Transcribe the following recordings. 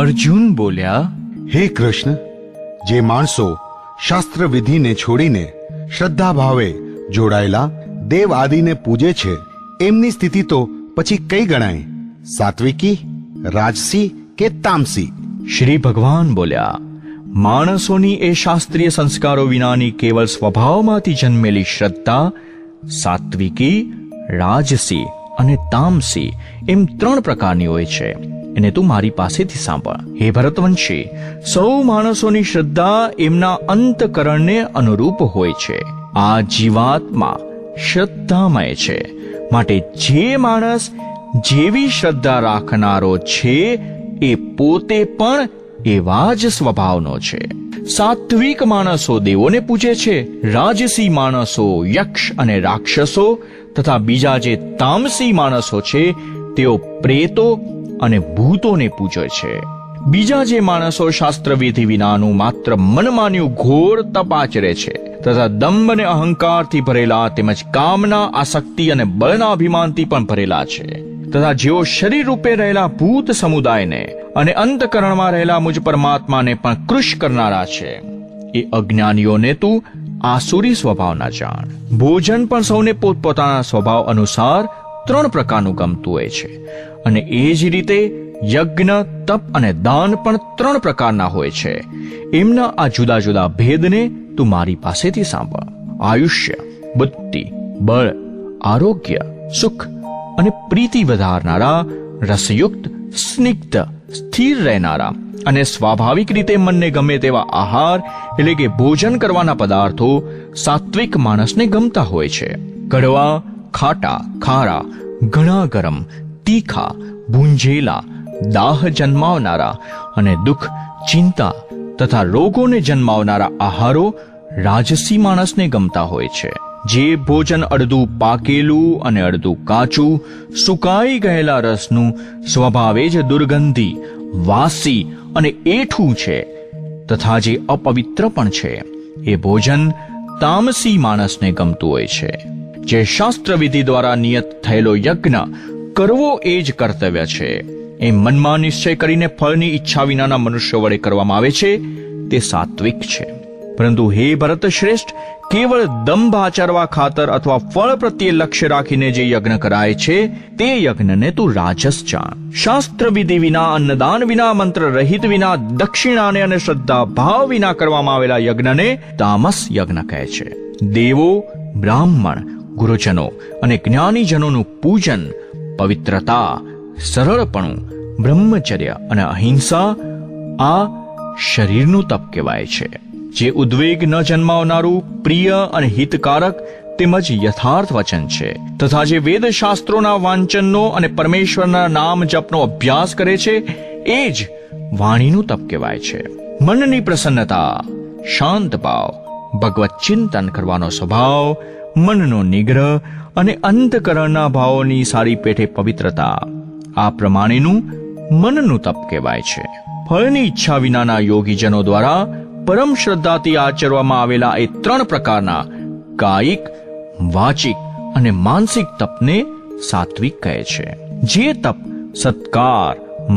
અર્જુન બોલ્યા, હે કૃષ્ણ, જે માણસો શાસ્ત્ર વિધિને છોડીને શ્રદ્ધા ભાવે જોડાયેલા દેવ આદિને પૂજે છે, એમની સ્થિતિ તો પછી કઈ ગણાય? સાત્વિકી, રાજસી કે તામસી? શ્રી ભગવાન બોલ્યા, માણસોની એ શાસ્ત્રીય સંસ્કારો વિનાની કેવલ સ્વભાવમાંથી જન્મેલી શ્રદ્ધા સાત્વિકી, રાજસી અને તામસી એમ 3 પ્રકારની હોય છે. એને તું મારી પાસેથી સાંભળ. હે ભરતવંશી, સૌ માણસોની શ્રદ્ધા એમના અંતકરણને અનુરૂપ હોય છે. આ જીવાત્મા શ્રદ્ધામય છે, માટે જે માણસ જેવી શ્રદ્ધા રાખનારો છે એ પોતે પણ એવા જ સ્વભાવનો છે. સાત્વિક માણસો દેવોને પૂજે છે, રાજસી માણસો યક્ષ અને રાક્ષસો તથા બીજા જે તામસી માણસો છે તેઓ પ્રેતો અને ભૂતોને પૂજે છે. બીજા જે માણસો શાસ્ત્રવિધિ વિનાનું માત્ર મનમાન્યું ઘોર તપ આચરે છે તથા દંભ અને અહંકારથી ભરેલા તેમજ કામના, આસક્તિ અને બળના અભિમાનથી પણ ભરેલા છે તથા જેઓ શરીર રૂપે રહેલા ભૂત સમુદાયને અને અંતકરણમાં રહેલા મુજ પરમાત્માને પણ કૃશ કરનારા છે, એ અજ્ઞાનીઓને તું આસુરી સ્વભાવના જાણ. ભોજન પણ સૌને પોતપોતાના સ્વભાવ અનુસાર 3 પ્રકારનું ગમતું હોય છે, અને એ જ રીતે યજ્ઞ, તપ અને દાન પણ 3 પ્રકારના હોય છે. એમના આ જુદા જુદા ભેદને તું મારી પાસેથી સાંભળ. આયુષ્ય, બુદ્ધિ, બળ, આરોગ્ય, સુખ અને પ્રીતિ વધારનારા, રસયુક્ત, સ્નિગ્ધ, સ્થિર રહેનારા અને સ્વાભાવિક રીતે મનને ગમે તેવા આહાર એટલે કે ભોજન કરવાના પદાર્થો સાત્વિક માણસને ગમતા હોય છે. કડવા, ખાટા, ખારા, ઘણા ગરમ, તીખા, ભૂંજેલા, દાહ જન્માવનારા અને દુઃખ, ચિંતા તથા રોગોને જન્માવનારા આહારો રાજસી માણસને ગમતા હોય છે. જે ભોજન અડધું પાકેલું અને અડધું કાચું, સુકાઈ ગયેલા રસનું, સ્વભાવે જ દુર્ગંધી, વાસી અને એઠું છે તથા જે અપવિત્ર પણ છે, એ ભોજન તામસી માણસને ગમતું હોય છે. જે શાસ્ત્રવિધિ દ્વારા નિયત થયેલો યજ્ઞ કરવો એ જ કર્તવ્ય છે, એ મનમાં નિશ્ચય કરીને ફળની ઈચ્છા વિનાના મનુષ્યો વડે કરવામાં આવે છે, તે સાત્વિક છે. પરંતુ હે ભરત શ્રેષ્ઠ, કેવળ દંભ આચરવા ખાતર અથવા ફળ પ્રત્યે લક્ષ્ય રાખીને જે યજ્ઞ કરાય છે તે યજ્ઞને તું રાજસ જાણ. શાસ્ત્ર વિધિ વિના, અન્નદાન વિના, મંત્ર રહિત વિના, દક્ષિણાને અને શ્રદ્ધા ભાવ વિના કરવામાં આવેલા યજ્ઞને તામસ યજ્ઞ કહે છે. દેવો, બ્રાહ્મણ, ગુરુજનો અને જ્ઞાનીજનોનું પૂજન, પવિત્રતા, સરળપણું, બ્રહ્મચર્ય અને અહિંસા આ શરીરનું તપ કહેવાય છે. જે ઉદ્વેગ ન જન્માવનારું, પ્રિય અને હિતકારક તેમજ યથાર્થ વચન છે તથા જે વેદશાસ્ત્રોના વાંચનનો અને પરમેશ્વરના નામ જપનો અભ્યાસ કરે છે એ જ વાણીનું તપ કહેવાય છે. મનની પ્રસન્નતા, શાંત ભાવ, ભગવત ચિંતન કરવાનો સ્વભાવ, મનનો નિગ્રહ અને અંતકરણના ભાવોની સારી પેઠે પવિત્રતા, આ પ્રમાણેનું મનનું તપ કહેવાય છે. ફળની ઈચ્છા વિનાના યોગીજનો દ્વારા પરમ શ્રદ્ધાથી આચરવામાં આવેલા એ 3 પ્રકારના કાયિક, વાચિક અને માનસિક તપને સાત્વિક કહે છે. જે તપ સત્કાર,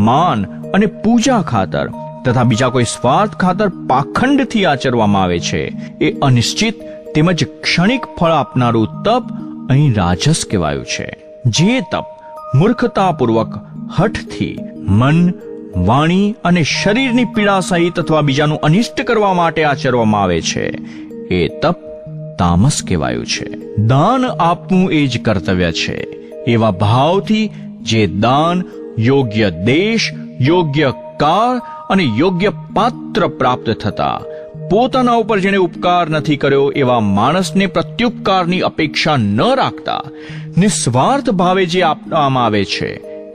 માન અને પૂજા ખાતર તથા બીજા કોઈ સ્વાર્થ ખાતર પાખંડથી આચરવામાં આવે છે, એ અનિશ્ચિત તેમજ ક્ષણિક ફળ આપનારું તપ અહીં રાજસ કહેવાયું છે. જે તપ મૂર્ખતાપૂર્વક હઠથી મન, વાણી અને શરીરની પીડા સહિત અથવા બીજાનું અનિષ્ટ કરવા માટે આચરવામાં આવે છે, એ તપ તામસ કહેવાયું છે. દાન આપવું એ જ કર્તવ્ય છે. એવા ભાવથી જે દાન યોગ્ય દેશ, યોગ્ય કાળ અને યોગ્ય પાત્ર પ્રાપ્ત થતા પોતાના ઉપર જેણે ઉપકાર નથી કર્યો એવા માણસને પ્રત્યુપકારની અપેક્ષા ન રાખતા નિસ્વાર્થ ભાવે જે આપવામાં આવે છે,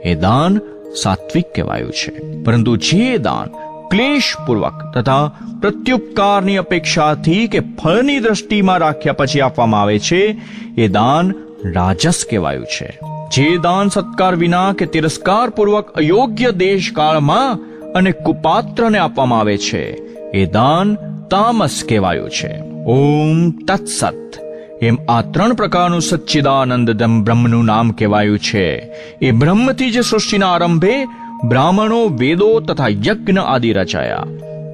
એ દાન સાત્વિક કહેવાયું છે. પરંતુ જે દાન ક્લેશપૂર્વક તથા પ્રત્યુપકારની અપેક્ષાથી કે ફળની દ્રષ્ટિમાં રાખ્યા પછી આપવામાં આવે છે, એ દાન રાજસ કહેવાયું છે. જે દાન સત્કાર વિના કે તિરસ્કાર પૂર્વક અયોગ્ય દેશકાળમાં અને કુપાત્રને આપવામાં આવે છે, એ દાન તામસ કહેવાયું છે. ઓમ તત્સત. એમ આ 3 પ્રકારનું સચ્ચિદાનંદ બ્રહ્મનું નામ કહેવાયું છે. એ બ્રહ્મથી જ સૃષ્ટિના આરંભે બ્રાહ્મણો, વેદો તથા યજ્ઞ આદિ રચાયા.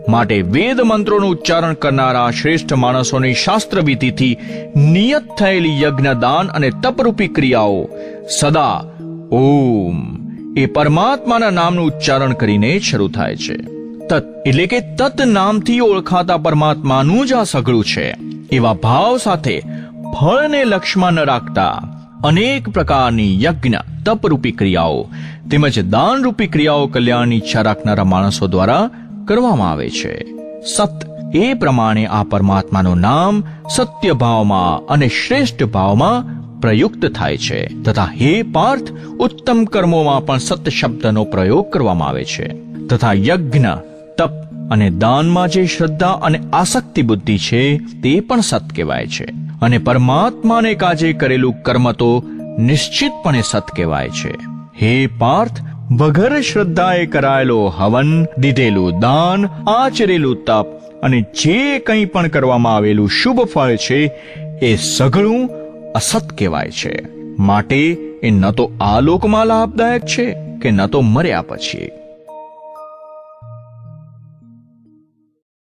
માટે વેદ મંત્રોનું ઉચ્ચારણ કરનારા શ્રેષ્ઠ માણસોની શાસ્ત્રવિધિથી નિયત થયેલી યજ્ઞ, દાન અને તપરૂપી ક્રિયાઓ સદા ઓમ એ પરમાત્માના નામનું ઉચ્ચારણ કરીને જ શરૂ થાય છે. તત એટલે કે તત નામથી ઓળખાતા પરમાત્માનું જ આ સઘળું છે એવા ભાવ સાથે ફળને લક્ષ્યમાં ન રાખતા અનેક પ્રકારની યજ્ઞ, તપરૂપી ક્રિયાઓ તેમજ દાનરૂપી ક્રિયાઓ કલ્યાણની ઈચ્છા રાખનારા માણસો દ્વારા કરવામાં આવે છે. સત એ પ્રમાણે આ પરમાત્માનું નામ સત્ય ભાવમાં અને શ્રેષ્ઠ ભાવમાં પ્રયુક્ત થાય છે તથા હે પાર્થ, ઉત્તમ કર્મોમાં પણ સત શબ્દનો પ્રયોગ કરવામાં આવે છે તથા યજ્ઞ, તપ અને દાનમાં જે શ્રદ્ધા અને આસક્તિ બુદ્ધિ છે તે પણ સત કહેવાય છે. અને પરમાત્માને કાજે કરેલું કર્મ તો નિશ્ચિતપણે સત કહેવાય છે. હે પાર્થ, વગર શ્રદ્ધાએ કરાયેલો હવન, દીધેલું દાન, આચરેલું તપ અને જે કંઈ પણ કરવામાં આવેલું શુભ ફળ છે એ સઘળું અસત કહેવાય છે. માટે એ ન તો આ લોકમાં લાભદાયક છે કે ન તો મર્યા પછી.